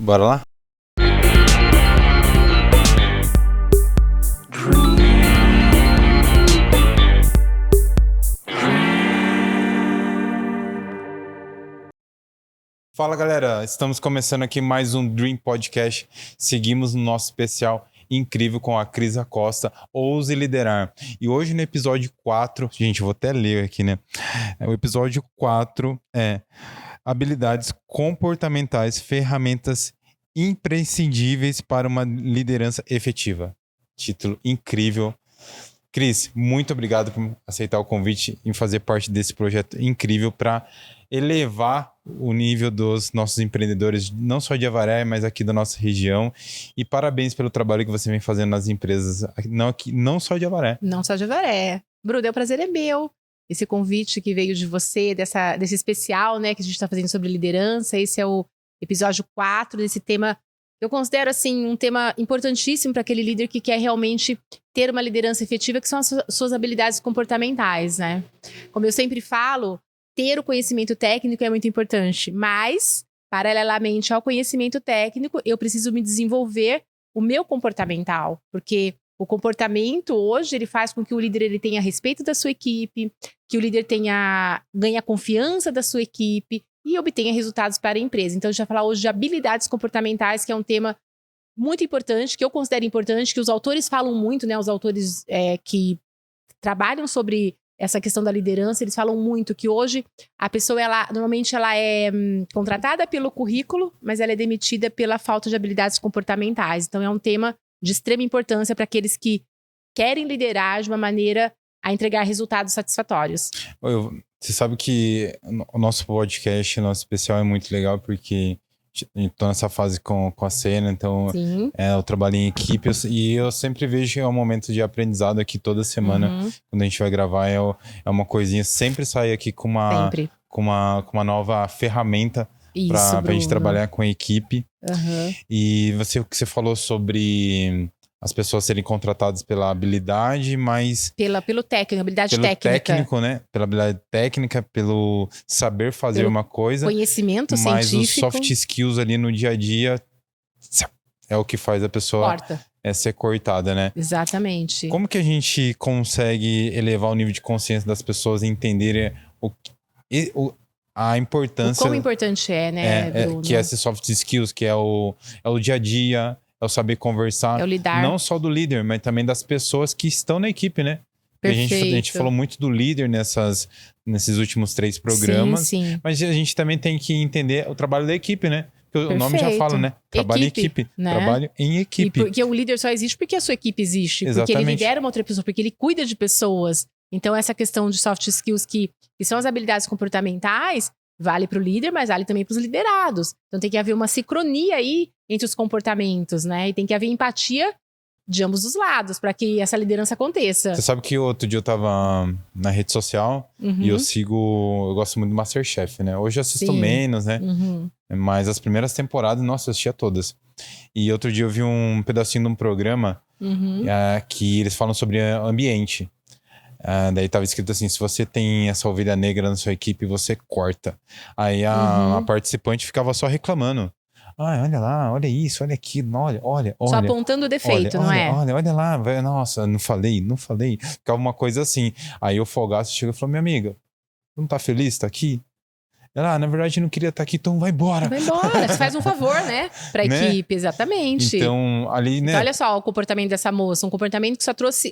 Bora lá? Fala galera, estamos começando aqui mais um Dream Podcast. Seguimos no nosso especial incrível com a Cris Acosta, Ouse Liderar. E hoje no episódio 4, gente, eu vou até ler aqui, né? O episódio 4 é habilidades comportamentais, ferramentas imprescindíveis para uma liderança efetiva. Título incrível. Cris, muito obrigado por aceitar o convite e fazer parte desse projeto incrível para elevar o nível dos nossos empreendedores, não só de Avaré, mas aqui da nossa região. E parabéns pelo trabalho que você vem fazendo nas empresas, não só de Avaré. Não só de Avaré. Bruno, o prazer é meu. Esse convite que veio de você, desse especial, né, que a gente está fazendo sobre liderança. Esse é o episódio 4 desse tema. Eu considero, assim, um tema importantíssimo para aquele líder que quer realmente ter uma liderança efetiva, que são as suas habilidades comportamentais, né? Como eu sempre falo, ter o conhecimento técnico é muito importante, mas, paralelamente ao conhecimento técnico, eu preciso me desenvolver o meu comportamental, porque o comportamento hoje, ele faz com que o líder ele tenha respeito da sua equipe, que o líder ganhe a confiança da sua equipe e obtenha resultados para a empresa. Então, a gente vai falar hoje de habilidades comportamentais, que é um tema muito importante, que eu considero importante, que os autores falam muito, né? Os autores que trabalham sobre essa questão da liderança, eles falam muito que hoje a pessoa, normalmente ela é contratada pelo currículo, mas ela é demitida pela falta de habilidades comportamentais. Então, é um tema de extrema importância para aqueles que querem liderar de uma maneira a entregar resultados satisfatórios. Você sabe que o nosso podcast, nosso especial é muito legal porque estou nessa fase com a Cena, então eu trabalho em equipe e eu sempre vejo que é um momento de aprendizado aqui toda semana, quando a gente vai gravar, é uma coisinha, sempre sai aqui com uma nova ferramenta para a gente trabalhar com a equipe. E o que você falou sobre as pessoas serem contratadas pela habilidade, mas... Pelo técnico, habilidade técnica. Pelo técnico, né? Pela habilidade técnica, pelo saber fazer uma coisa. Conhecimento mas científico. Mas os soft skills ali no dia a dia é o que faz a pessoa ser cortada, né? Exatamente. Como que a gente consegue elevar o nível de consciência das pessoas e entenderem a importância... O quão importante né, Bruno? Que é esses soft skills, que é o dia a dia... É o saber conversar, é o lidar. Não só do líder, mas também das pessoas que estão na equipe, né? Perfeito. A gente falou muito do líder nesses últimos 3 programas, sim. Mas a gente também tem que entender o trabalho da equipe, né? Porque o nome já fala, né? Trabalho em equipe. Né? Trabalho em equipe. E porque o líder só existe porque a sua equipe existe. Exatamente. Porque ele lidera uma outra pessoa, porque ele cuida de pessoas. Então, essa questão de soft skills que são as habilidades comportamentais, vale para o líder, mas vale também para os liderados. Então tem que haver uma sincronia aí entre os comportamentos, né? E tem que haver empatia de ambos os lados para que essa liderança aconteça. Você sabe que outro dia eu tava na rede social e eu gosto muito do MasterChef, né? Hoje eu assisto menos, né? Mas as primeiras temporadas, nossa, eu assistia todas. E outro dia eu vi um pedacinho de um programa que eles falam sobre ambiente. Daí tava escrito assim: se você tem essa ovelha negra na sua equipe, você corta. Aí a participante ficava só reclamando. Olha lá, olha isso, olha aquilo, olha. Só apontando o defeito, não é? Olha lá, velho, nossa, não falei. Ficava uma coisa assim. Aí o Fogaço chega e falou: minha amiga, não tá feliz? Tá aqui? Ela, na verdade, não queria estar aqui, então vai embora. Vai embora, você faz um favor, né? Pra equipe, exatamente. Então, ali, né? Então, olha só o comportamento dessa moça. Um comportamento que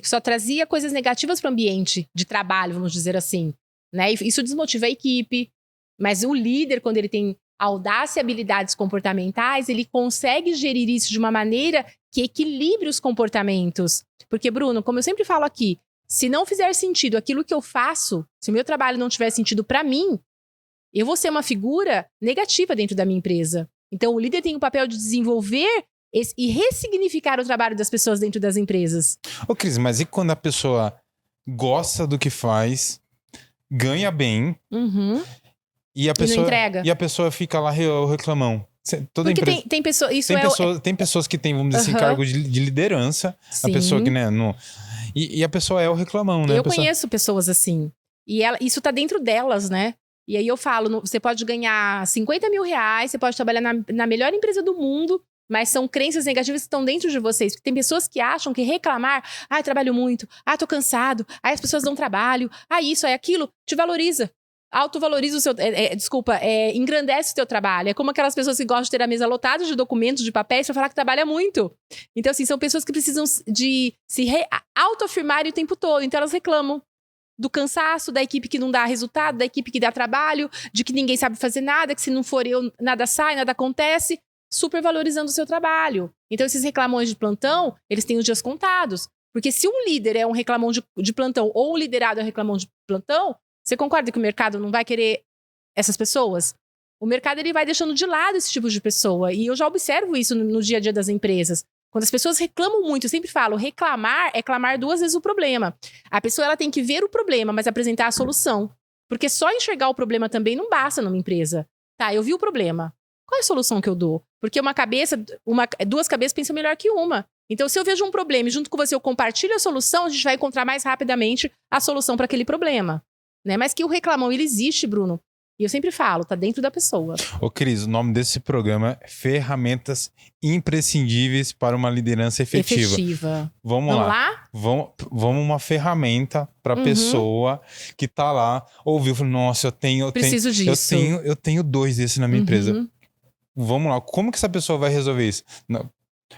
só trazia coisas negativas pro ambiente de trabalho, vamos dizer assim. Né? E isso desmotiva a equipe. Mas o líder, quando ele tem audácia e habilidades comportamentais, ele consegue gerir isso de uma maneira que equilibre os comportamentos. Porque, Bruno, como eu sempre falo aqui, se não fizer sentido aquilo que eu faço, se o meu trabalho não tiver sentido pra mim, eu vou ser uma figura negativa dentro da minha empresa. Então, o líder tem o papel de desenvolver e ressignificar o trabalho das pessoas dentro das empresas. Ô, Cris, mas e quando a pessoa gosta do que faz, ganha bem, e não entrega? E a pessoa fica lá reclamão? Toda Porque empresa... tem pessoas que têm, vamos dizer assim, cargo de liderança. Sim. A pessoa que, né, e a pessoa é o reclamão, né? Eu conheço pessoas assim. E isso tá dentro delas, né? E aí eu falo, você pode ganhar 50 mil reais, você pode trabalhar na melhor empresa do mundo, mas são crenças negativas que estão dentro de vocês. Porque tem pessoas que acham que reclamar, trabalho muito, tô cansado, as pessoas dão trabalho, isso, aquilo, te valoriza. Autovaloriza o seu... engrandece o teu trabalho. É como aquelas pessoas que gostam de ter a mesa lotada de documentos, de papéis, pra falar que trabalha muito. Então, assim, são pessoas que precisam de se autoafirmarem o tempo todo. Então, elas reclamam do cansaço, da equipe que não dá resultado, da equipe que dá trabalho, de que ninguém sabe fazer nada, que se não for eu, nada sai, nada acontece, super valorizando o seu trabalho. Então, esses reclamões de plantão, eles têm os dias contados. Porque se um líder é um reclamão de plantão ou um liderado é um reclamão de plantão, você concorda que o mercado não vai querer essas pessoas? O mercado ele vai deixando de lado esse tipo de pessoa. E eu já observo isso no dia a dia das empresas. Quando as pessoas reclamam muito, eu sempre falo, reclamar é clamar 2 vezes o problema. A pessoa ela tem que ver o problema, mas apresentar a solução. Porque só enxergar o problema também não basta numa empresa. Tá, eu vi o problema. Qual é a solução que eu dou? Porque 2 cabeças pensam melhor que uma. Então, se eu vejo um problema e junto com você eu compartilho a solução, a gente vai encontrar mais rapidamente a solução para aquele problema. Né? Mas que o reclamão, ele existe, Bruno. E eu sempre falo, tá dentro da pessoa. Ô, Cris, o nome desse programa é Ferramentas Imprescindíveis para uma Liderança Efetiva. Vamos lá? Vamos uma ferramenta para a pessoa que tá lá, ouviu, falou, nossa, Preciso disso. Eu tenho 2 desses na minha empresa. Vamos lá, como que essa pessoa vai resolver isso? Não.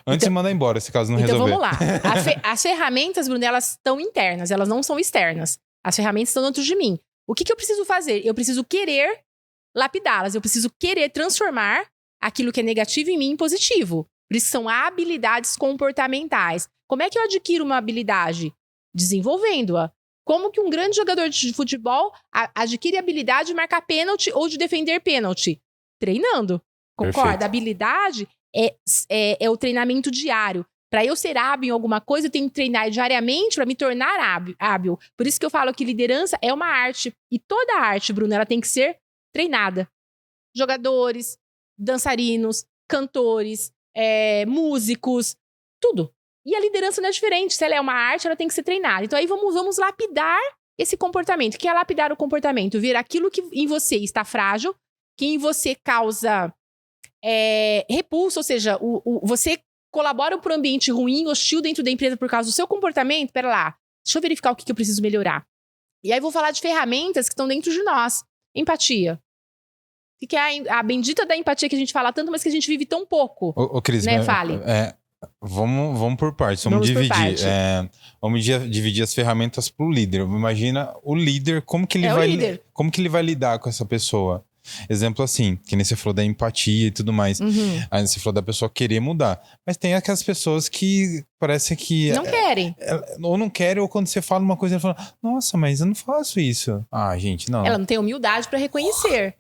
Antes de mandar embora, se caso não resolver. Então vamos lá. As ferramentas, Bruno, elas estão internas, elas não são externas. As ferramentas estão dentro de mim. O que eu preciso fazer? Eu preciso querer lapidá-las. Eu preciso querer transformar aquilo que é negativo em mim em positivo. Por isso são habilidades comportamentais. Como é que eu adquiro uma habilidade? Desenvolvendo-a. Como que um grande jogador de futebol adquire a habilidade de marcar pênalti ou de defender pênalti? Treinando. Concorda? Perfeito. A habilidade é o treinamento diário. Para eu ser hábil em alguma coisa, eu tenho que treinar diariamente para me tornar hábil. Por isso que eu falo que liderança é uma arte. E toda arte, Bruno, ela tem que ser treinada. Jogadores, dançarinos, cantores, músicos, tudo. E a liderança não é diferente. Se ela é uma arte, ela tem que ser treinada. Então aí vamos lapidar esse comportamento. O que é lapidar o comportamento? Ver aquilo que em você está frágil, que em você causa repulso, ou seja, você colabora para um ambiente ruim, hostil dentro da empresa por causa do seu comportamento. Pera lá, deixa eu verificar o que eu preciso melhorar. E aí vou falar de ferramentas que estão dentro de nós. Empatia. O que é a bendita da empatia que a gente fala tanto, mas que a gente vive tão pouco. Ô Cris, né? Fale. Vamos por partes, vamos dividir. Vamos dividir as ferramentas para o líder. Imagina o líder, como que ele vai lidar com essa pessoa? Exemplo assim, que nem você falou da empatia e tudo mais. Aí você falou da pessoa querer mudar. Mas tem aquelas pessoas que parece que... Não querem. Ou não querem, ou quando você fala uma coisa, ela fala, nossa, mas eu não faço isso. Gente, não. Ela não tem humildade pra reconhecer.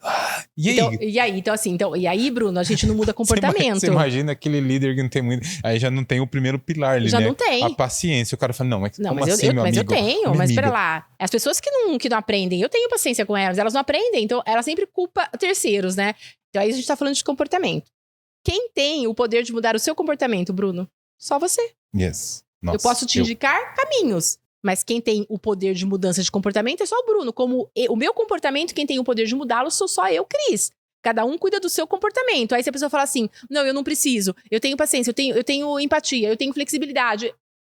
E aí? E aí, Bruno, a gente não muda comportamento. Você imagina aquele líder que não tem muito... Aí já não tem o primeiro pilar ali, já né? não tem. A paciência. O cara fala, mas eu tenho. Mas pera lá. As pessoas que não aprendem, eu tenho paciência com elas não aprendem. Então, ela sempre culpa terceiros, né? Então, aí a gente tá falando de comportamento. Quem tem o poder de mudar o seu comportamento, Bruno? Só você. Yes. Nossa, eu posso te indicar caminhos. Mas quem tem o poder de mudança de comportamento é só o Bruno. Como o meu comportamento, quem tem o poder de mudá-lo sou só eu, Cris. Cada um cuida do seu comportamento. Aí se a pessoa fala assim, não, eu não preciso, eu tenho paciência, eu tenho empatia, eu tenho flexibilidade.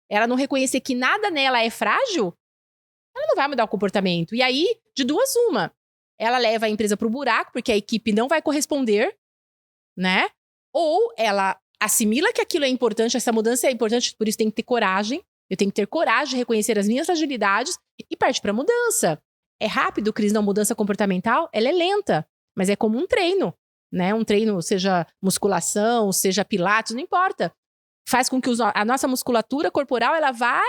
Ela não reconhecer que nada nela é frágil, ela não vai mudar o comportamento. E aí, de 2 uma. Ela leva a empresa pro buraco, porque a equipe não vai corresponder, né? Ou ela assimila que aquilo é importante, essa mudança é importante, por isso tem que ter coragem. Eu tenho que ter coragem de reconhecer as minhas fragilidades e partir pra mudança. É rápido, Cris, não, mudança comportamental, ela é lenta, mas é como um treino, né? Um treino, seja musculação, seja pilates, não importa. Faz com que a nossa musculatura corporal, ela vai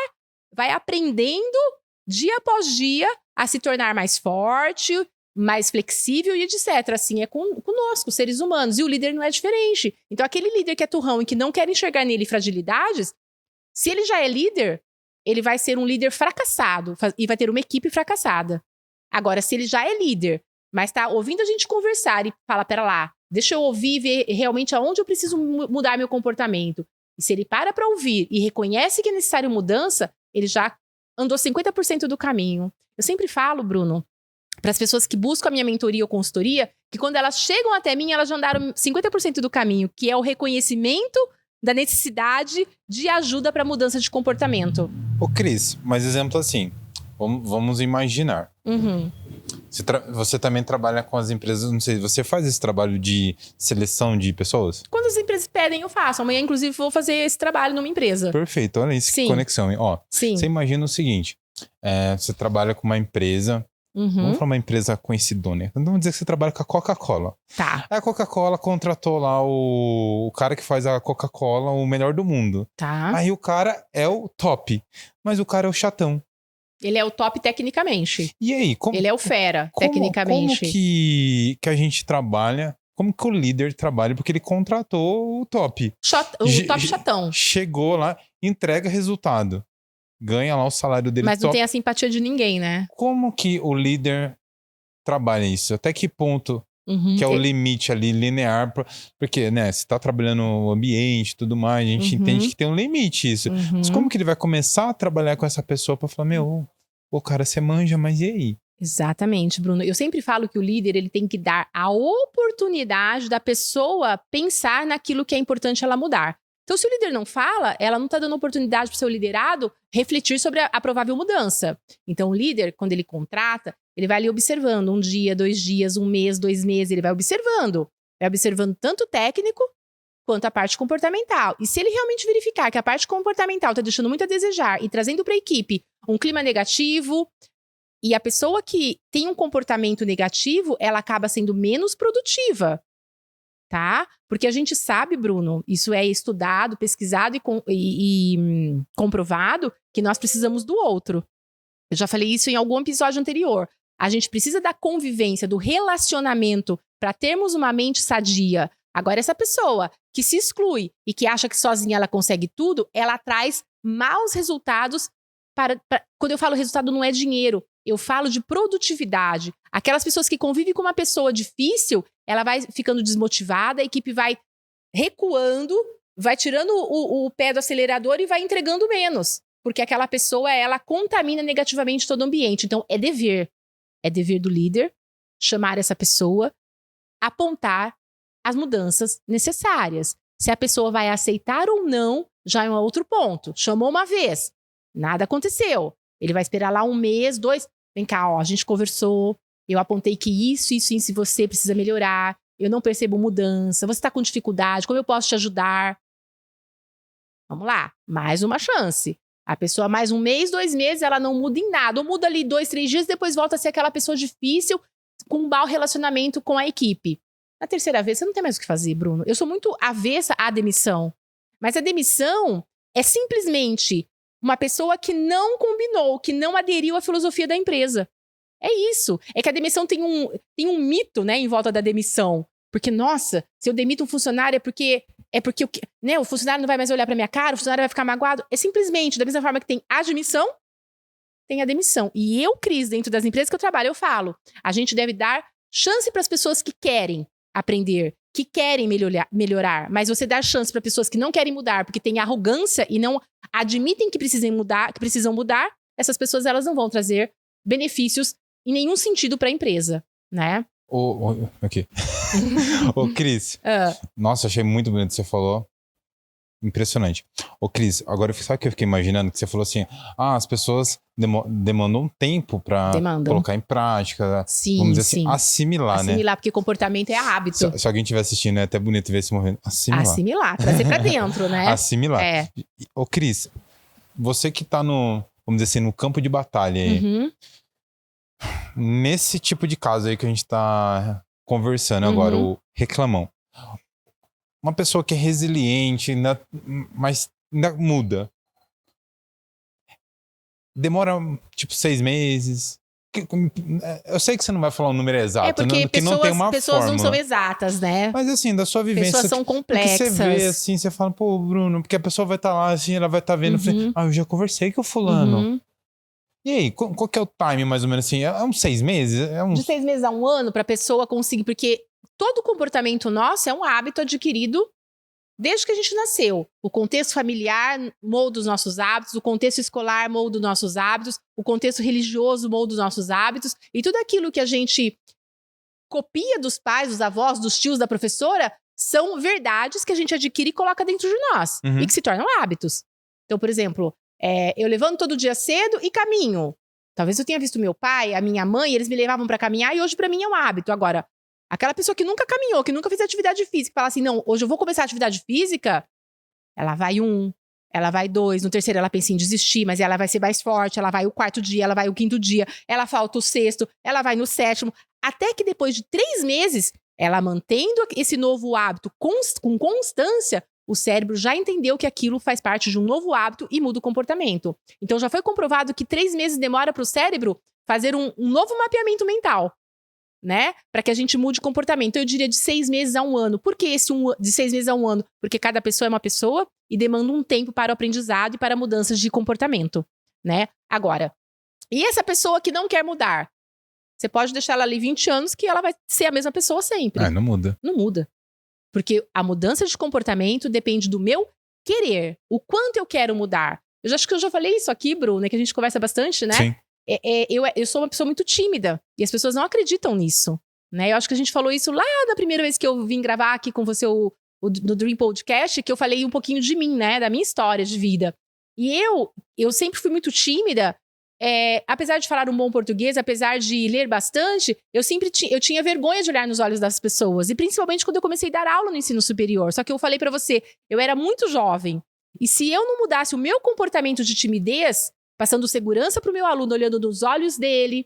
aprendendo dia após dia a se tornar mais forte, mais flexível e etc. Assim é conosco, seres humanos. E o líder não é diferente. Então, aquele líder que é turrão e que não quer enxergar nele fragilidades, se ele já é líder, ele vai ser um líder fracassado e vai ter uma equipe fracassada. Agora, se ele já é líder, mas tá ouvindo a gente conversar e fala, pera lá, deixa eu ouvir e ver realmente aonde eu preciso mudar meu comportamento. E se ele para ouvir e reconhece que é necessário mudança, ele já andou 50% do caminho. Eu sempre falo, Bruno, para as pessoas que buscam a minha mentoria ou consultoria, que quando elas chegam até mim, elas já andaram 50% do caminho, que é o reconhecimento da necessidade de ajuda para mudança de comportamento. Ô, Cris, mas exemplo assim, vamos imaginar. Uhum. Você também trabalha com as empresas, não sei, você faz esse trabalho de seleção de pessoas? Quando as empresas pedem, eu faço. Amanhã, inclusive, vou fazer esse trabalho numa empresa. Perfeito, olha isso, que Sim. conexão, hein? Ó, Sim. você imagina o seguinte, você trabalha com uma empresa, vamos falar uma empresa conhecidona, vamos dizer que você trabalha com a Coca-Cola. Tá. Aí a Coca-Cola contratou lá o cara que faz a Coca-Cola, o melhor do mundo. Tá. Aí o cara é o top, mas o cara é o chatão. Ele é o top tecnicamente. E aí, Ele é o fera, tecnicamente. Como que a gente trabalha, como que o líder trabalha? Porque ele contratou o top. O top chatão. Chegou lá, entrega resultado. Ganha lá o salário dele. Mas não tem a simpatia de ninguém, né? Como que o líder trabalha isso? Até que ponto que é o limite ali, linear? Porque, né, você tá trabalhando no ambiente e tudo mais, a gente entende que tem um limite isso. Mas como que ele vai começar a trabalhar com essa pessoa pra falar, ô cara, você manja, mas e aí? Exatamente, Bruno. Eu sempre falo que o líder ele tem que dar a oportunidade da pessoa pensar naquilo que é importante ela mudar. Então, se o líder não fala, ela não está dando oportunidade para o seu liderado refletir sobre a provável mudança. Então, o líder, quando ele contrata, ele vai ali observando 1 dia, 2 dias, 1 mês, 2 meses, ele vai observando. Vai observando tanto o técnico quanto a parte comportamental. E se ele realmente verificar que a parte comportamental está deixando muito a desejar e trazendo para a equipe um clima negativo, e a pessoa que tem um comportamento negativo, ela acaba sendo menos produtiva. Tá? Porque a gente sabe, Bruno, isso é estudado, pesquisado e comprovado, que nós precisamos do outro. Eu já falei isso em algum episódio anterior. A gente precisa da convivência, do relacionamento para termos uma mente sadia. Agora, essa pessoa que se exclui e que acha que sozinha ela consegue tudo, ela traz maus resultados. Quando eu falo resultado, não é dinheiro. Eu falo de produtividade. Aquelas pessoas que convivem com uma pessoa difícil, ela vai ficando desmotivada, a equipe vai recuando, vai tirando o pé do acelerador e vai entregando menos. Porque aquela pessoa, ela contamina negativamente todo o ambiente. Então, é dever. É dever do líder chamar essa pessoa, apontar as mudanças necessárias. Se a pessoa vai aceitar ou não, já é um outro ponto. Chamou uma vez, nada aconteceu. Ele vai esperar lá 1 mês, 2... Vem cá, ó, a gente conversou, eu apontei que isso, você precisa melhorar, eu não percebo mudança, você está com dificuldade, como eu posso te ajudar? Vamos lá, mais uma chance. A pessoa mais 1 mês, 2 meses, ela não muda em nada, ou muda ali 2, 3 dias, depois volta a ser aquela pessoa difícil, com um mau relacionamento com a equipe. Na 3ª vez, você não tem mais o que fazer, Bruno. Eu sou muito avessa à demissão, mas a demissão é simplesmente uma pessoa que não combinou, que não aderiu à filosofia da empresa. É isso. É que a demissão tem um mito, né, em volta da demissão. Porque, nossa, se eu demito um funcionário é porque o funcionário não vai mais olhar pra minha cara, o funcionário vai ficar magoado. É simplesmente, da mesma forma que tem a admissão, tem a demissão. E eu, Cris, dentro das empresas que eu trabalho, eu falo, a gente deve dar chance para as pessoas que querem aprender, que querem melhorar, mas você dar chance para pessoas que não querem mudar, porque têm arrogância e não admitem que precisam mudar, essas pessoas elas não vão trazer benefícios em nenhum sentido para a empresa, né? Aqui. Ô, Cris. Nossa, achei muito bonito o que você falou. Impressionante. Ô, Cris, agora sabe o que eu fiquei imaginando? Que você falou assim, as pessoas demandam um tempo pra colocar em prática, sim, vamos dizer assim, assimilar, né? Assimilar, porque comportamento é hábito. Se alguém estiver assistindo, é até bonito ver esse movimento. Assimilar, trazer pra dentro, né? Assimilar. É. Ô, Cris, você que tá vamos dizer assim, no campo de batalha aí, nesse tipo de caso aí que a gente tá conversando agora, o reclamão. Uma pessoa que é resiliente, mas ainda muda. Demora, tipo, 6 meses. Eu sei que você não vai falar um número exato. É porque não tem uma pessoas fórmula. não são exatas, né? Mas assim, da sua vivência... Pessoas são complexas. Você vê assim, você fala, pô, Bruno, porque a pessoa vai estar lá, assim, ela vai estar vendo. Eu já conversei com o fulano. E aí, qual que é o time, mais ou menos assim? É uns 6 meses? De 6 meses a 1 ano pra pessoa conseguir... Porque todo comportamento nosso é um hábito adquirido desde que a gente nasceu. O contexto familiar molda os nossos hábitos, o contexto escolar molda os nossos hábitos, o contexto religioso molda os nossos hábitos, e tudo aquilo que a gente copia dos pais, dos avós, dos tios, da professora, são verdades que a gente adquire e coloca dentro de nós, e que se tornam hábitos. Então, por exemplo, eu levanto todo dia cedo e caminho. Talvez eu tenha visto meu pai, a minha mãe, eles me levavam pra caminhar e hoje pra mim é um hábito. Agora, aquela pessoa que nunca caminhou, que nunca fez atividade física, fala assim, não, hoje eu vou começar a atividade física, ela vai 1, ela vai 2, no terceiro ela pensa em desistir, mas ela vai ser mais forte, ela vai o 4º dia, ela vai o 5º dia, ela falta o 6º, ela vai no 7º, até que depois de 3 meses, ela mantendo esse novo hábito com constância, o cérebro já entendeu que aquilo faz parte de um novo hábito e muda o comportamento. Então já foi comprovado que 3 meses demora para o cérebro fazer um novo mapeamento mental, né? Para que a gente mude o comportamento. Eu diria de 6 meses a 1 ano. Por que de 6 meses a 1 ano? Porque cada pessoa é uma pessoa e demanda um tempo para o aprendizado e para mudanças de comportamento, né? Agora, e essa pessoa que não quer mudar? Você pode deixar ela ali 20 anos que ela vai ser a mesma pessoa sempre. Não muda. Não muda. Porque a mudança de comportamento depende do meu querer. O quanto eu quero mudar. Eu acho que eu já falei isso aqui, Bruno, né? Que a gente conversa bastante, né? Sim. Eu sou uma pessoa muito tímida. E as pessoas não acreditam nisso, né? Eu acho que a gente falou isso lá da primeira vez que eu vim gravar aqui com você no Dream Podcast, que eu falei um pouquinho de mim, né? Da minha história de vida. E eu sempre fui muito tímida. Apesar de falar um bom português, apesar de ler bastante, eu tinha vergonha de olhar nos olhos das pessoas. E principalmente quando eu comecei a dar aula no ensino superior. Só que eu falei pra você, eu era muito jovem. E se eu não mudasse o meu comportamento de timidez, passando segurança pro meu aluno, olhando nos olhos dele,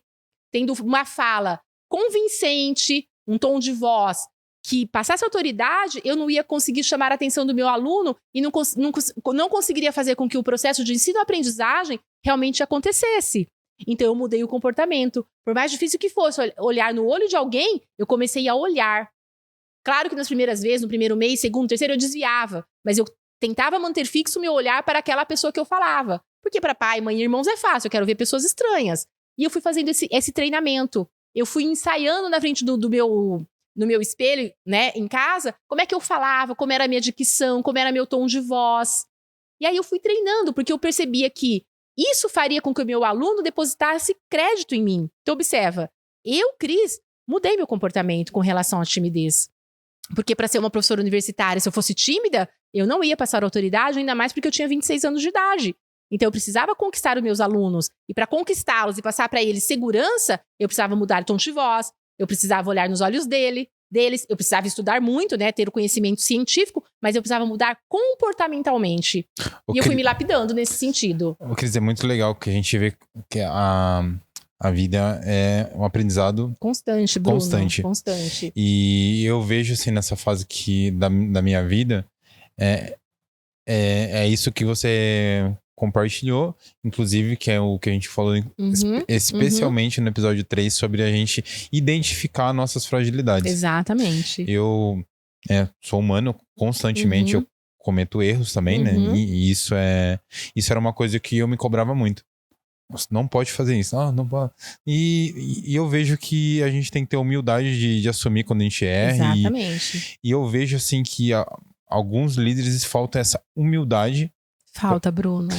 tendo uma fala convincente, um tom de voz que passasse autoridade, eu não ia conseguir chamar a atenção do meu aluno e não conseguiria fazer com que o processo de ensino-aprendizagem realmente acontecesse. Então, eu mudei o comportamento. Por mais difícil que fosse olhar no olho de alguém, eu comecei a olhar. Claro que nas primeiras vezes, no primeiro mês, segundo, terceiro, eu desviava. Mas eu tentava manter fixo o meu olhar para aquela pessoa que eu falava. Porque para pai, mãe e irmãos é fácil, eu quero ver pessoas estranhas. E eu fui fazendo esse treinamento. Eu fui ensaiando na frente no meu espelho, né, em casa, como é que eu falava, como era a minha dicção, como era meu tom de voz. E aí eu fui treinando, porque eu percebia que isso faria com que o meu aluno depositasse crédito em mim. Então, observa, eu, Cris, mudei meu comportamento com relação à timidez. Porque para ser uma professora universitária, se eu fosse tímida, eu não ia passar autoridade, ainda mais porque eu tinha 26 anos de idade. Então, eu precisava conquistar os meus alunos. E para conquistá-los e passar para eles segurança, eu precisava mudar o tom de voz, eu precisava olhar nos olhos deles, eu precisava estudar muito, né, ter o conhecimento científico, mas eu precisava mudar comportamentalmente. E eu fui me lapidando nesse sentido. Cris, é muito legal que a gente vê que a vida é um aprendizado constante, Bruno. Constante. E eu vejo, assim, nessa fase da minha vida, é isso que você compartilhou, inclusive, que é o que a gente falou especialmente no episódio 3, sobre a gente identificar nossas fragilidades. Exatamente. Eu sou humano, constantemente eu cometo erros também, né? E isso era uma coisa que eu me cobrava muito. Você não pode fazer isso. Não pode. E eu vejo que a gente tem que ter humildade de assumir quando a gente erra. Exatamente. E eu vejo, assim, que alguns líderes faltam essa humildade. Falta, Bruno.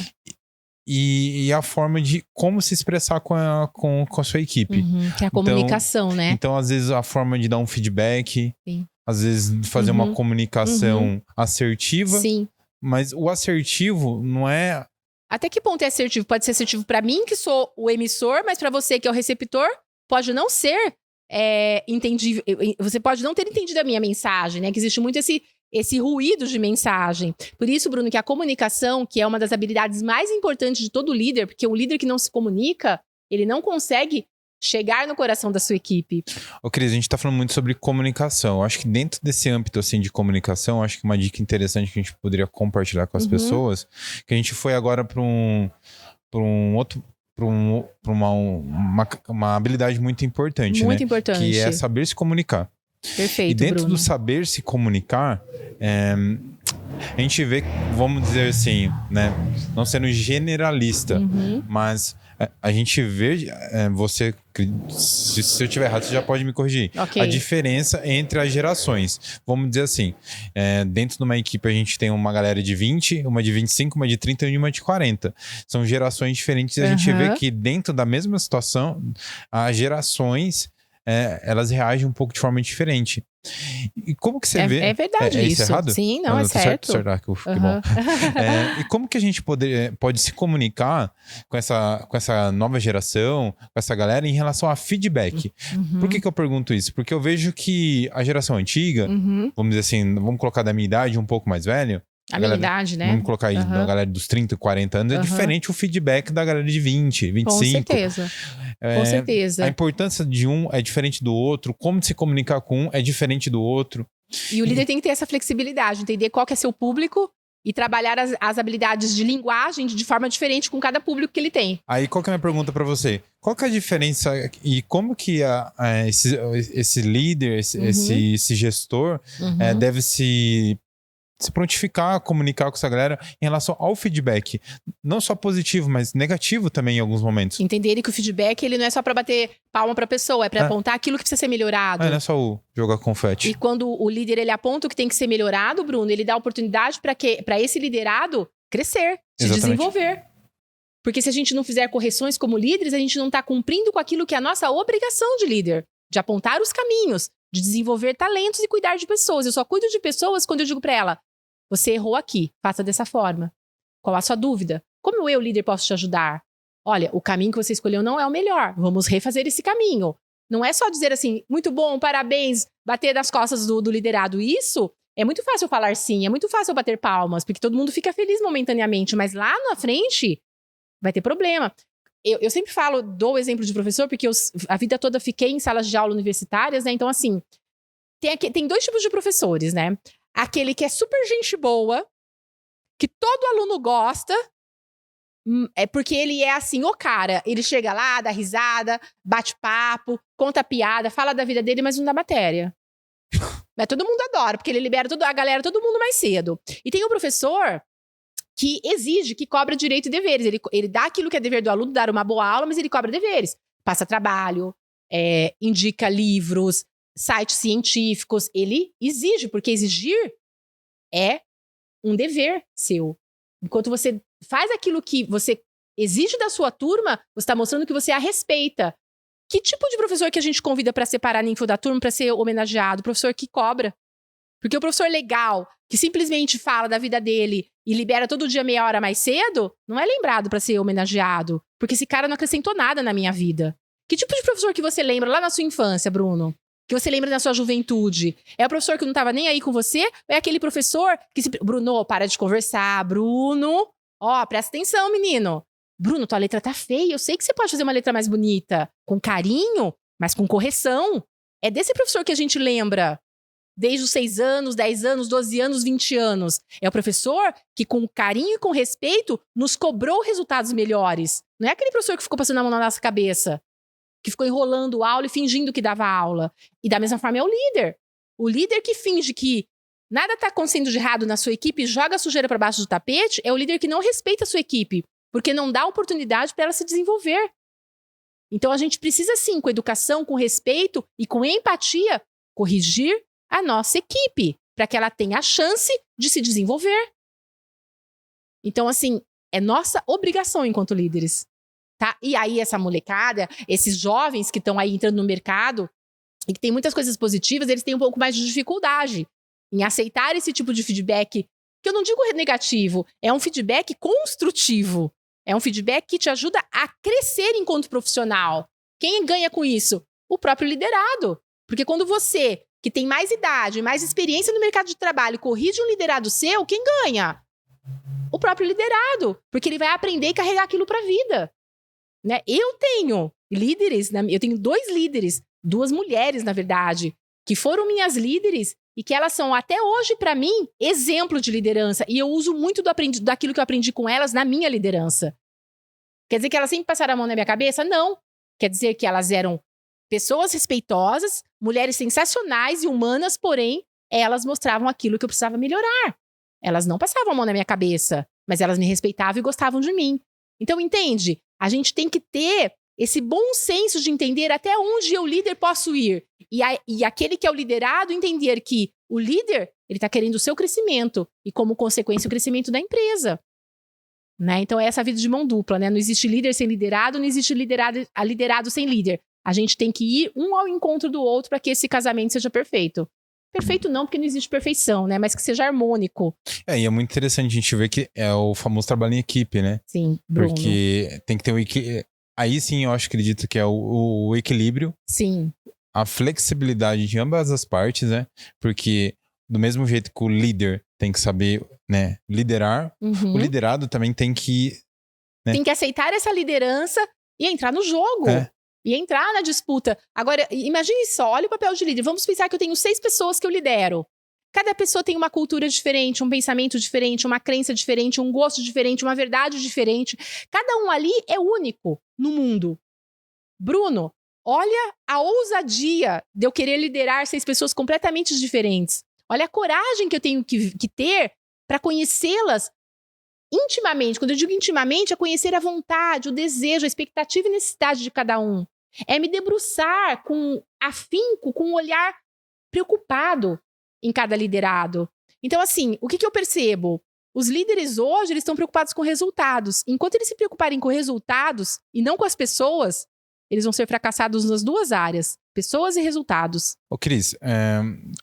E a forma de como se expressar com a sua equipe. Que é a comunicação, né? Então, às vezes, a forma de dar um feedback. Sim. Às vezes, fazer uma comunicação assertiva. Sim. Mas o assertivo não é... Até que ponto é assertivo? Pode ser assertivo para mim, que sou o emissor, mas para você, que é o receptor, pode não ser entendível. Você pode não ter entendido a minha mensagem, né? Que existe muito esse ruído de mensagem. Por isso, Bruno, que a comunicação, que é uma das habilidades mais importantes de todo líder, porque um líder que não se comunica, ele não consegue chegar no coração da sua equipe. Cris, a gente tá falando muito sobre comunicação. Eu acho que dentro desse âmbito, assim, de comunicação, acho que uma dica interessante que a gente poderia compartilhar com as pessoas, que a gente foi agora para uma habilidade muito importante, muito né? importante. Que é saber se comunicar. Perfeito, e dentro Bruno. do saber se comunicar, a gente vê, vamos dizer assim, né? Não sendo generalista, mas A gente vê, se eu estiver errado, você já pode me corrigir. Ok. A diferença entre as gerações. Vamos dizer assim, dentro de uma equipe a gente tem uma galera de 20, uma de 25, uma de 30 e uma de 40. São gerações diferentes e a gente vê que dentro da mesma situação, as gerações, elas reagem um pouco de forma diferente. E como que você vê... É verdade isso. isso. Errado? Sim, não, é certo. Que bom. E como que a gente pode se comunicar com essa nova geração, com essa galera, em relação a feedback? Por que eu pergunto isso? Porque eu vejo que a geração antiga, vamos dizer assim, vamos colocar da minha idade, um pouco mais velho, a minha idade, né? Vamos colocar aí da galera dos 30, 40 anos, é diferente o feedback da galera de 20, 25. Com certeza. Com certeza. A importância de um é diferente do outro, como se comunicar com um é diferente do outro. E o líder tem que ter essa flexibilidade, entender qual que é seu público e trabalhar as habilidades de linguagem de forma diferente com cada público que ele tem. Aí, qual que é a minha pergunta para você? Qual que é a diferença e como que esse líder, esse gestor deve se prontificar, comunicar com essa galera em relação ao feedback? Não só positivo, mas negativo também em alguns momentos. Entenderem que o feedback ele não é só para bater palma para a pessoa, é para apontar aquilo que precisa ser melhorado. Não é só o jogar confete. E quando o líder ele aponta o que tem que ser melhorado, Bruno, ele dá oportunidade para esse liderado crescer, se desenvolver. Porque se a gente não fizer correções como líderes, a gente não está cumprindo com aquilo que é a nossa obrigação de líder, de apontar os caminhos, de desenvolver talentos e cuidar de pessoas. Eu só cuido de pessoas quando eu digo para ela: você errou aqui, faça dessa forma. Qual a sua dúvida? Como eu, líder, posso te ajudar? Olha, o caminho que você escolheu não é o melhor. Vamos refazer esse caminho. Não é só dizer assim, muito bom, parabéns, bater nas costas do liderado. Isso é muito fácil falar sim, é muito fácil bater palmas, porque todo mundo fica feliz momentaneamente, mas lá na frente vai ter problema. Eu sempre dou o exemplo de professor, porque a vida toda fiquei em salas de aula universitárias, né? Então, assim, tem dois tipos de professores, né? Aquele que é super gente boa, que todo aluno gosta, é porque ele é assim, o cara. Ele chega lá, dá risada, bate papo, conta piada, fala da vida dele, mas não dá matéria. Mas todo mundo adora, porque ele libera a galera, todo mundo mais cedo. E tem o professor que exige, que cobra direito e deveres. Ele dá aquilo que é dever do aluno, dar uma boa aula, mas ele cobra deveres. Passa trabalho, indica livros, sites científicos. Ele exige, porque exigir é um dever seu. Enquanto você faz aquilo que você exige da sua turma, você está mostrando que você a respeita. Que tipo de professor que a gente convida para separar ninfo da turma, para ser homenageado? O professor que cobra. Porque o professor legal, que simplesmente fala da vida dele e libera todo dia meia hora mais cedo, não é lembrado para ser homenageado. Porque esse cara não acrescentou nada na minha vida. Que tipo de professor que você lembra lá na sua infância, Bruno? Que você lembra da sua juventude? É o professor que não estava nem aí com você? Ou é aquele professor que Bruno, para de conversar. Bruno, presta atenção, menino. Bruno, tua letra tá feia. Eu sei que você pode fazer uma letra mais bonita. Com carinho, mas com correção. É desse professor que a gente lembra. Desde os 6 anos, 10 anos, 12 anos, 20 anos. É o professor que, com carinho e com respeito, nos cobrou resultados melhores. Não é aquele professor que ficou passando a mão na nossa cabeça. Que ficou enrolando aula e fingindo que dava aula. E da mesma forma é o líder. O líder que finge que nada está acontecendo de errado na sua equipe e joga a sujeira para baixo do tapete é o líder que não respeita a sua equipe, porque não dá oportunidade para ela se desenvolver. Então a gente precisa sim, com educação, com respeito e com empatia, corrigir a nossa equipe, para que ela tenha a chance de se desenvolver. Então, assim, é nossa obrigação enquanto líderes. Tá? E aí essa molecada, esses jovens que estão aí entrando no mercado e que tem muitas coisas positivas, eles têm um pouco mais de dificuldade em aceitar esse tipo de feedback, que eu não digo negativo, é um feedback construtivo. É um feedback que te ajuda a crescer enquanto profissional. Quem ganha com isso? O próprio liderado. Porque quando você, que tem mais idade, mais experiência no mercado de trabalho, corrige um liderado seu, quem ganha? O próprio liderado. Porque ele vai aprender e carregar aquilo para a vida. Né? Eu tenho líderes, eu tenho 2 líderes, 2 mulheres, na verdade, que foram minhas líderes e que elas são, até hoje, para mim, exemplo de liderança. E eu uso muito daquilo que eu aprendi com elas na minha liderança. Quer dizer que elas sempre passaram a mão na minha cabeça? Não. Quer dizer que elas eram pessoas respeitosas, mulheres sensacionais e humanas, porém, elas mostravam aquilo que eu precisava melhorar. Elas não passavam a mão na minha cabeça, mas elas me respeitavam e gostavam de mim. Então, entende? A gente tem que ter esse bom senso de entender até onde eu, líder, posso ir. E aquele que é o liderado, entender que o líder, ele está querendo o seu crescimento. E, como consequência, o crescimento da empresa. Né? Então, é essa vida de mão dupla, né? Não existe líder sem liderado, não existe liderado sem líder. A gente tem que ir um ao encontro do outro para que esse casamento seja perfeito. Perfeito não, porque não existe perfeição, né? Mas que seja harmônico. E é muito interessante a gente ver que é o famoso trabalho em equipe, né? Sim, Bruno. Porque tem que ter aí sim eu acredito que é o equilíbrio. Sim. A flexibilidade de ambas as partes, né? Porque do mesmo jeito que o líder tem que saber, né, liderar, o liderado também tem que... Né? Tem que aceitar essa liderança e entrar no jogo. E entrar na disputa. Agora, imagine só, olha o papel de líder. Vamos pensar que eu tenho 6 pessoas que eu lidero. Cada pessoa tem uma cultura diferente, um pensamento diferente, uma crença diferente, um gosto diferente, uma verdade diferente. Cada um ali é único no mundo. Bruno, olha a ousadia de eu querer liderar 6 pessoas completamente diferentes. Olha a coragem que eu tenho que ter para conhecê-las intimamente. Quando eu digo intimamente, é conhecer a vontade, o desejo, a expectativa e necessidade de cada um. É me debruçar com afinco, com um olhar preocupado em cada liderado. Então, assim, o que eu percebo? Os líderes hoje, eles estão preocupados com resultados. Enquanto eles se preocuparem com resultados e não com as pessoas, eles vão ser fracassados nas 2 áreas. Pessoas e resultados. Ô, Cris,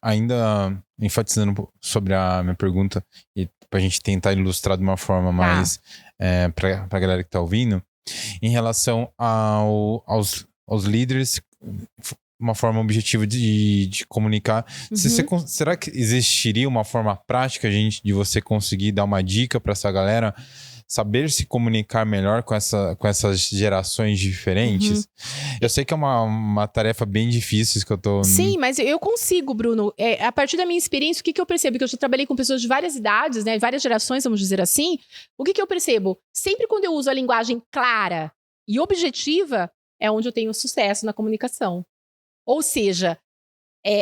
ainda enfatizando sobre a minha pergunta e pra gente tentar ilustrar de uma forma mais pra galera que tá ouvindo, em relação aos líderes, uma forma objetiva de comunicar. Será que existiria uma forma prática, de você conseguir dar uma dica para essa galera saber se comunicar melhor com essas gerações diferentes? Eu sei que é uma tarefa bem difícil que eu tô... Sim, mas eu consigo, Bruno. A partir da minha experiência, o que eu percebo? Que eu já trabalhei com pessoas de várias idades, né? Várias gerações, vamos dizer assim. O que eu percebo? Sempre quando eu uso a linguagem clara e objetiva, é onde eu tenho sucesso na comunicação. Ou seja,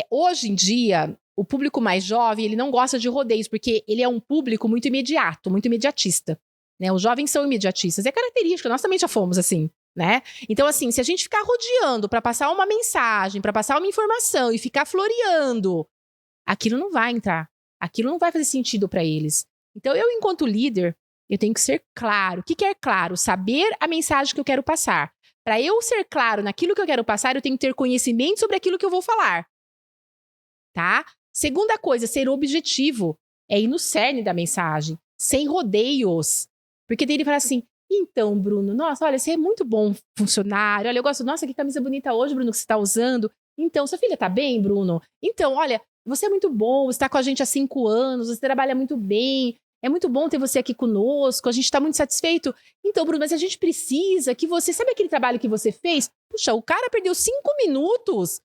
hoje em dia, o público mais jovem, ele não gosta de rodeios, porque ele é um público muito imediato, muito imediatista. Né? Os jovens são imediatistas. É característica, nós também já fomos assim, né? Então, assim, se a gente ficar rodeando para passar uma mensagem, para passar uma informação e ficar floreando, aquilo não vai entrar. Aquilo não vai fazer sentido para eles. Então, eu, enquanto líder, eu tenho que ser claro. O que é claro? Saber a mensagem que eu quero passar. Para eu ser claro naquilo que eu quero passar, eu tenho que ter conhecimento sobre aquilo que eu vou falar. Tá? Segunda coisa, ser objetivo. É ir no cerne da mensagem, sem rodeios. Porque daí ele fala assim, então, Bruno, nossa, olha, você é muito bom funcionário. Olha, eu gosto, nossa, que camisa bonita hoje, Bruno, que você está usando. Então, sua filha tá bem, Bruno? Então, olha, você é muito bom, você está com a gente há 5 anos, você trabalha muito bem. É muito bom ter você aqui conosco, a gente está muito satisfeito. Então, Bruno, mas a gente precisa que você... Sabe aquele trabalho que você fez? Puxa, o cara perdeu 5 minutos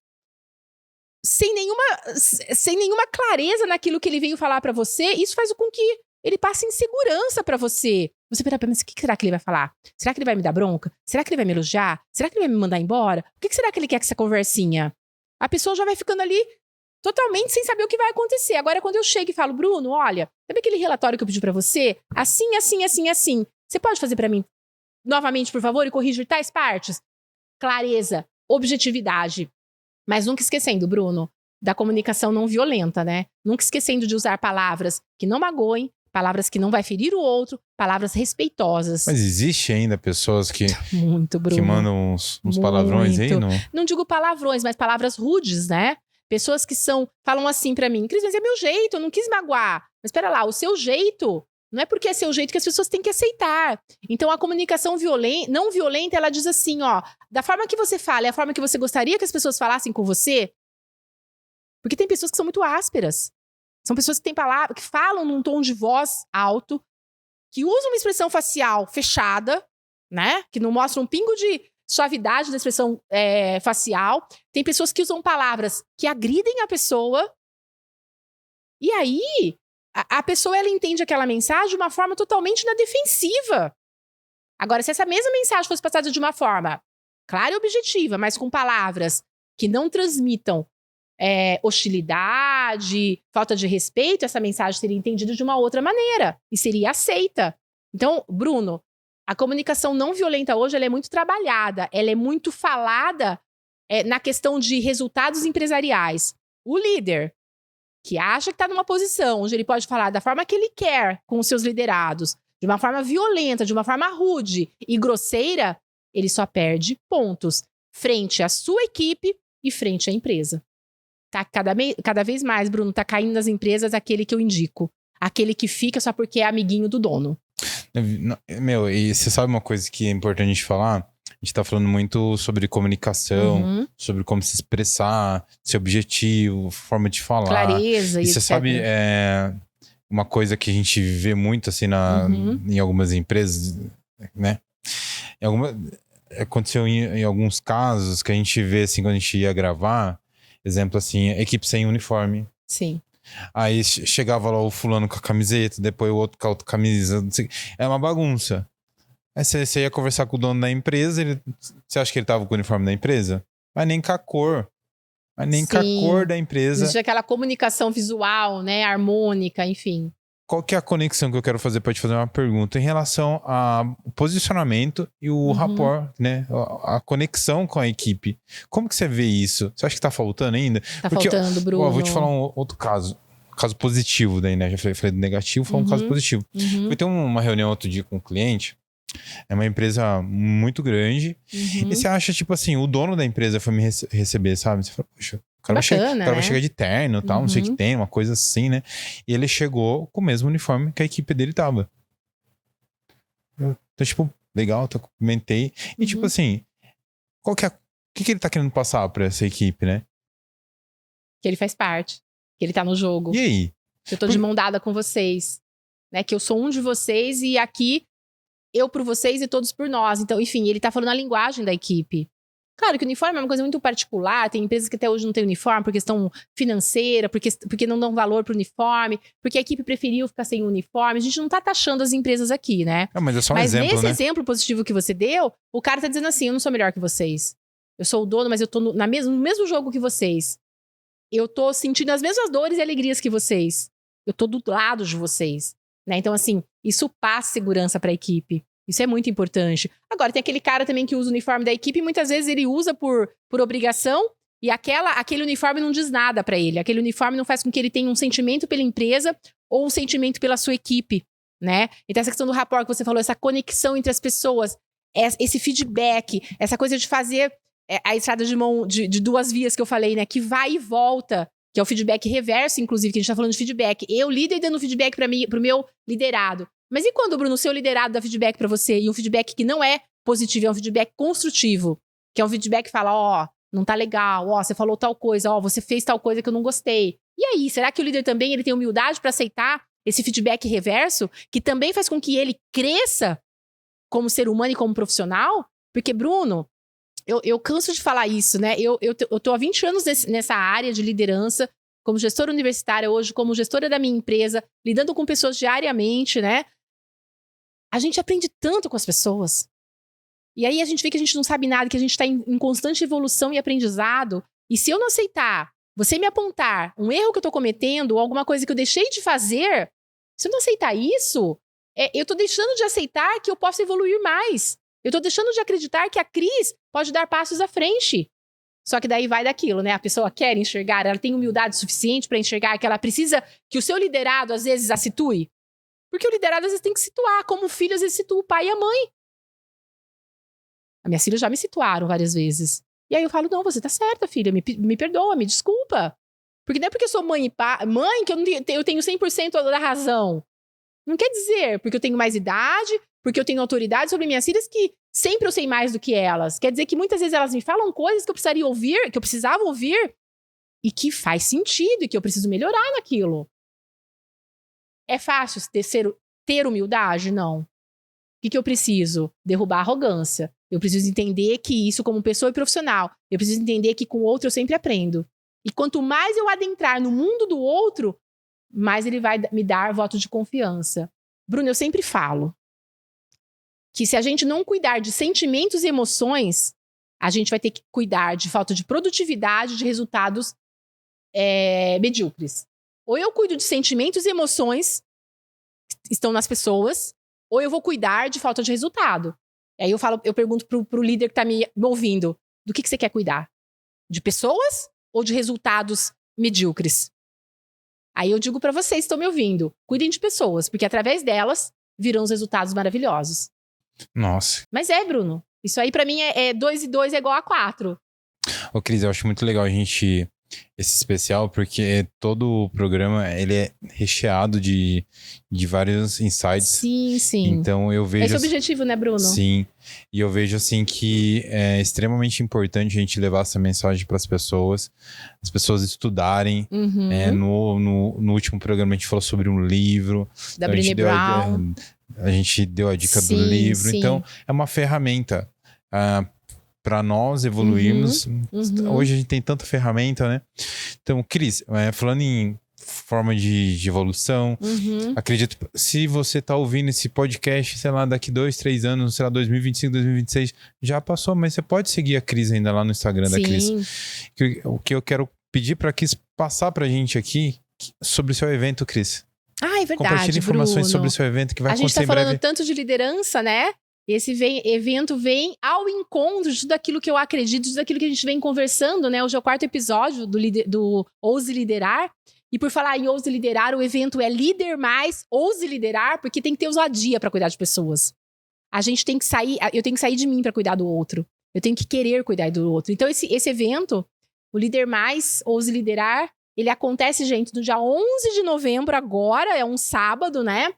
sem nenhuma clareza naquilo que ele veio falar para você. Isso faz com que ele passe insegurança para você. Você pensa, mas o que será que ele vai falar? Será que ele vai me dar bronca? Será que ele vai me elogiar? Será que ele vai me mandar embora? O que será que ele quer com essa conversinha? A pessoa já vai ficando ali totalmente sem saber o que vai acontecer. Agora, quando eu chego e falo, Bruno, olha, sabe aquele relatório que eu pedi pra você? Assim, assim, assim, assim. Você pode fazer pra mim novamente, por favor, e corrigir tais partes? Clareza, objetividade. Mas nunca esquecendo, Bruno, da comunicação não violenta, né? Nunca esquecendo de usar palavras que não magoem, palavras que não vai ferir o outro, palavras respeitosas. Mas existe ainda pessoas que... Muito, Bruno. Que mandam uns palavrões aí? Não digo palavrões, mas palavras rudes, né? Pessoas que falam assim pra mim, Cris, mas é meu jeito, eu não quis magoar. Mas espera lá, o seu jeito, não é porque é seu jeito que as pessoas têm que aceitar. Então a comunicação não violenta, ela diz assim, ó, da forma que você fala, é a forma que você gostaria que as pessoas falassem com você? Porque tem pessoas que são muito ásperas. São pessoas que têm palavras, que falam num tom de voz alto, que usam uma expressão facial fechada, né? Que não mostra um pingo de suavidade da expressão facial. Tem pessoas que usam palavras que agridem a pessoa. E aí, a pessoa, ela entende aquela mensagem de uma forma totalmente na defensiva. Agora, se essa mesma mensagem fosse passada de uma forma clara e objetiva, mas com palavras que não transmitam hostilidade, falta de respeito, essa mensagem seria entendida de uma outra maneira e seria aceita. Então, Bruno, A comunicação não violenta hoje, ela é muito trabalhada, ela é muito falada na questão de resultados empresariais. O líder que acha que está numa posição onde ele pode falar da forma que ele quer com os seus liderados, de uma forma violenta, de uma forma rude e grosseira, ele só perde pontos frente à sua equipe e frente à empresa. Tá cada vez mais, Bruno, tá caindo nas empresas aquele que eu indico. Aquele que fica só porque é amiguinho do dono. Meu, e você sabe uma coisa que é importante a gente falar? A gente tá falando muito sobre comunicação, sobre como se expressar, seu objetivo, forma de falar. Clareza e e você etc. sabe, uma coisa que a gente vê muito assim em algumas empresas, né? Aconteceu em alguns casos que a gente vê assim quando a gente ia gravar, exemplo assim, equipe sem uniforme. Sim. Aí chegava lá o fulano com a camiseta, depois o outro com a outra camisa, não sei. É uma bagunça. Aí você ia conversar com o dono da empresa, você acha que ele tava com o uniforme da empresa? Mas nem com a cor. Mas nem com a cor da empresa. Existe aquela comunicação visual, né? Harmônica, enfim. Qual que é a conexão que eu quero fazer para te fazer uma pergunta em relação ao posicionamento e o rapport, né? A conexão com a equipe. Como que você vê isso? Você acha que tá faltando ainda? Tá faltando, Bruno. Vou te falar um outro caso. Caso positivo daí, né? Já falei do negativo, foi um caso positivo. Fui ter uma reunião outro dia com um cliente. É uma empresa muito grande. E você acha, tipo assim, o dono da empresa foi me receber, sabe? Você fala, poxa, o cara vai chegar de terno e tal, não sei o que tem, uma coisa assim, né? E ele chegou com o mesmo uniforme que a equipe dele tava. Então, tipo, legal, eu comentei. E, tipo assim, o que ele tá querendo passar pra essa equipe, né? Que ele faz parte. Que ele tá no jogo. E aí? Que eu tô de mão dada com vocês. Né? Que eu sou um de vocês e aqui eu por vocês e todos por nós. Então, enfim, ele tá falando a linguagem da equipe. Claro que o uniforme é uma coisa muito particular, tem empresas que até hoje não têm uniforme por questão financeira, porque não dão valor pro uniforme, porque a equipe preferiu ficar sem uniforme. A gente não tá taxando as empresas aqui, né? Mas é só um exemplo, nesse né? exemplo positivo que você deu, o cara tá dizendo assim, eu não sou melhor que vocês. Eu sou o dono, mas eu tô no mesmo jogo que vocês. Eu tô sentindo as mesmas dores e alegrias que vocês. Eu tô do lado de vocês. Né? Então, assim, isso passa segurança pra equipe. Isso é muito importante. Agora, tem aquele cara também que usa o uniforme da equipe e muitas vezes ele usa por obrigação e aquele uniforme não diz nada pra ele. Aquele uniforme não faz com que ele tenha um sentimento pela empresa ou um sentimento pela sua equipe, né? Então, essa questão do rapport que você falou, essa conexão entre as pessoas, esse feedback, essa coisa de fazer a estrada de mão de duas vias que eu falei, né? Que vai e volta, que é o feedback reverso, inclusive, que a gente tá falando de feedback. Eu, líder, dando feedback pro meu liderado. Mas e quando, Bruno, o seu liderado dá feedback pra você e um feedback que não é positivo, é um feedback construtivo, que é um feedback que fala, não tá legal, você falou tal coisa, você fez tal coisa que eu não gostei. E aí, será que o líder também ele tem humildade pra aceitar esse feedback reverso, que também faz com que ele cresça como ser humano e como profissional? Porque, Bruno, eu canso de falar isso, né? Eu tô há 20 anos nessa área de liderança, como gestora universitária hoje, como gestora da minha empresa, lidando com pessoas diariamente, né? A gente aprende tanto com as pessoas. E aí a gente vê que a gente não sabe nada, que a gente está em constante evolução e aprendizado. E se eu não aceitar, você me apontar um erro que eu tô cometendo, ou alguma coisa que eu deixei de fazer, se eu não aceitar isso, eu tô deixando de aceitar que eu posso evoluir mais. Eu tô deixando de acreditar que a Cris pode dar passos à frente. Só que daí vai daquilo, né? A pessoa quer enxergar, ela tem humildade suficiente para enxergar que ela precisa que o seu liderado, às vezes, a situe. Porque o liderado, às vezes, tem que situar. Como o filho, às vezes, situa o pai e a mãe. As minhas filhas já me situaram várias vezes. E aí eu falo, não, você tá certa, filha. Me perdoa, me desculpa. Porque não é porque eu sou mãe que eu tenho 100% da razão. Não quer dizer porque eu tenho mais idade, porque eu tenho autoridade sobre minhas filhas, que sempre eu sei mais do que elas. Quer dizer que muitas vezes elas me falam coisas que eu precisaria ouvir, que eu precisava ouvir, e que faz sentido, e que eu preciso melhorar naquilo. É fácil ter humildade? Não. O que eu preciso? Derrubar a arrogância. Eu preciso entender que isso como pessoa e profissional. Eu preciso entender que com o outro eu sempre aprendo. E quanto mais eu adentrar no mundo do outro, mais ele vai me dar voto de confiança. Bruno, eu sempre falo que se a gente não cuidar de sentimentos e emoções, a gente vai ter que cuidar de falta de produtividade, de resultados medíocres. Ou eu cuido de sentimentos e emoções que estão nas pessoas, ou eu vou cuidar de falta de resultado. Aí eu pergunto pro líder que tá me ouvindo, do que você quer cuidar? De pessoas ou de resultados medíocres? Aí eu digo pra vocês que estão me ouvindo, cuidem de pessoas, porque através delas virão os resultados maravilhosos. Nossa. Mas Bruno, isso aí pra mim é 2 e 2 é igual a 4. Ô, Cris, eu acho muito legal esse especial, porque todo o programa, ele é recheado de vários insights. Sim, sim. Então eu vejo... Esse é o objetivo, né, Bruno? Sim. E eu vejo, assim, que é extremamente importante a gente levar essa mensagem para as pessoas estudarem. No último programa a gente falou sobre um livro. Da Brené Brown. A gente deu a dica do livro. Sim. Então, é uma ferramenta para nós evoluirmos. Hoje a gente tem tanta ferramenta, né? Então, Cris, falando em forma de evolução, acredito, se você tá ouvindo esse podcast, sei lá, daqui 2, 3 anos, sei lá, 2025, 2026, já passou, mas você pode seguir a Cris ainda lá no Instagram da Cris. O que eu quero pedir pra Cris passar pra gente aqui sobre o seu evento, Cris. Ah, é verdade, compartilhe informações Bruno. sobre o seu evento que vai acontecer em breve. A gente tá falando tanto de liderança, né? Esse evento vem ao encontro de tudo aquilo que eu acredito, de tudo aquilo que a gente vem conversando, né? Hoje é o 4º episódio do Ouse Liderar. E por falar em Ouse Liderar, o evento é Líder Mais, Ouse Liderar, porque tem que ter ousadia para cuidar de pessoas. A gente tem que sair, eu tenho que sair de mim para cuidar do outro. Eu tenho que querer cuidar do outro. Então esse evento, o Líder Mais, Ouse Liderar, ele acontece, gente, no dia 11 de novembro agora, é um sábado, né?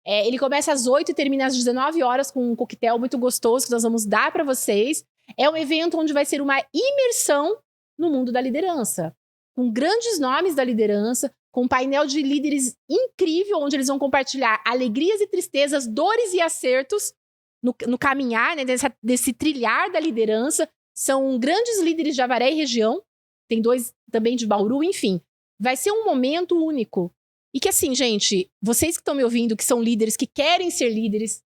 Ele começa às 8 e termina às 19 horas com um coquetel muito gostoso que nós vamos dar para vocês. É um evento onde vai ser uma imersão no mundo da liderança, com grandes nomes da liderança, com um painel de líderes incrível, onde eles vão compartilhar alegrias e tristezas, dores e acertos no caminhar, né, desse trilhar da liderança. São grandes líderes de Avaré e região, tem 2 também de Bauru, enfim. Vai ser um momento único. E que assim, gente, vocês que estão me ouvindo, que são líderes, que querem ser líderes,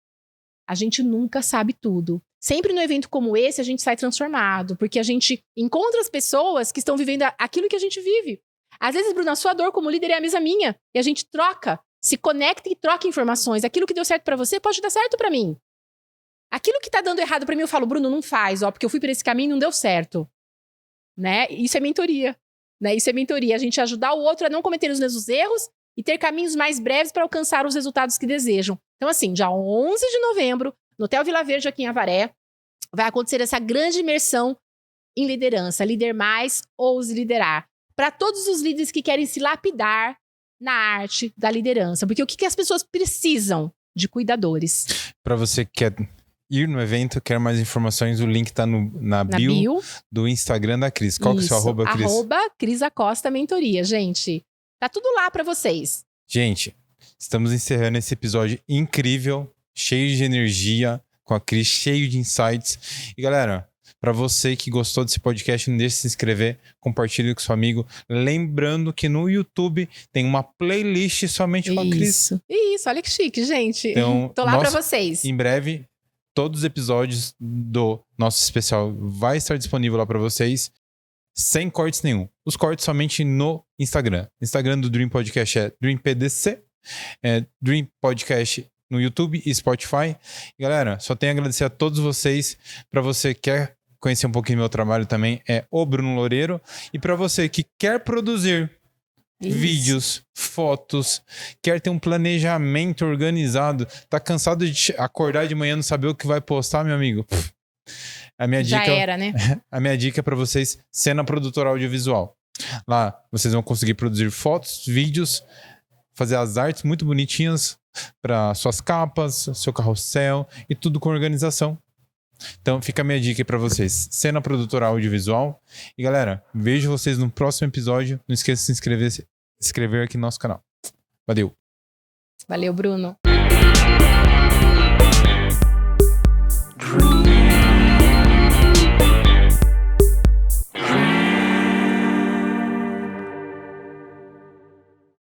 a gente nunca sabe tudo. Sempre num evento como esse, a gente sai transformado, porque a gente encontra as pessoas que estão vivendo aquilo que a gente vive. Às vezes, Bruno, a sua dor como líder é a mesma minha, e a gente troca, se conecta e troca informações. Aquilo que deu certo pra você pode dar certo pra mim. Aquilo que tá dando errado pra mim, eu falo, Bruno, não faz, porque eu fui por esse caminho e não deu certo. Né? Isso é mentoria. Né? Isso é mentoria, a gente ajudar o outro a não cometer os mesmos erros e ter caminhos mais breves para alcançar os resultados que desejam. Então, assim, dia 11 de novembro, no Hotel Vila Verde, aqui em Avaré, vai acontecer essa grande imersão em liderança. Líder Mais, Ouse Liderar. Para todos os líderes que querem se lapidar na arte da liderança. Porque o que as pessoas precisam? De cuidadores. Para você que quer ir no evento, quer mais informações, o link tá na bio do Instagram da Cris. Qual que é o seu arroba, Cris? @Cris Acosta Mentoria, gente. Tá tudo lá pra vocês. Gente, estamos encerrando esse episódio incrível, cheio de energia, com a Cris, cheio de insights. E galera, pra você que gostou desse podcast, não deixe de se inscrever, compartilhe com seu amigo. Lembrando que no YouTube tem uma playlist somente com a Cris. Isso, olha que chique, gente. Então, tô lá pra vocês. Em breve, todos os episódios do nosso especial vai estar disponível lá pra vocês. Sem cortes nenhum. Os cortes somente no Instagram. Instagram do Dream Podcast é DreamPDC. Dream Podcast no YouTube e Spotify. E galera, só tenho a agradecer a todos vocês. Para você que quer conhecer um pouquinho do meu trabalho também, é o Bruno Loureiro. E para você que quer produzir vídeos, fotos, quer ter um planejamento organizado, tá cansado de acordar de manhã e não saber o que vai postar, meu amigo? A minha Já dica, era, né? A minha dica é para vocês, Cena Produtora Audiovisual. Lá vocês vão conseguir produzir fotos, vídeos, fazer as artes muito bonitinhas para suas capas, seu carrossel e tudo com organização. Então fica a minha dica aí para vocês, Cena Produtora Audiovisual. E galera, vejo vocês no próximo episódio. Não esqueça de se inscrever aqui no nosso canal. Valeu! Valeu, Bruno! Dream.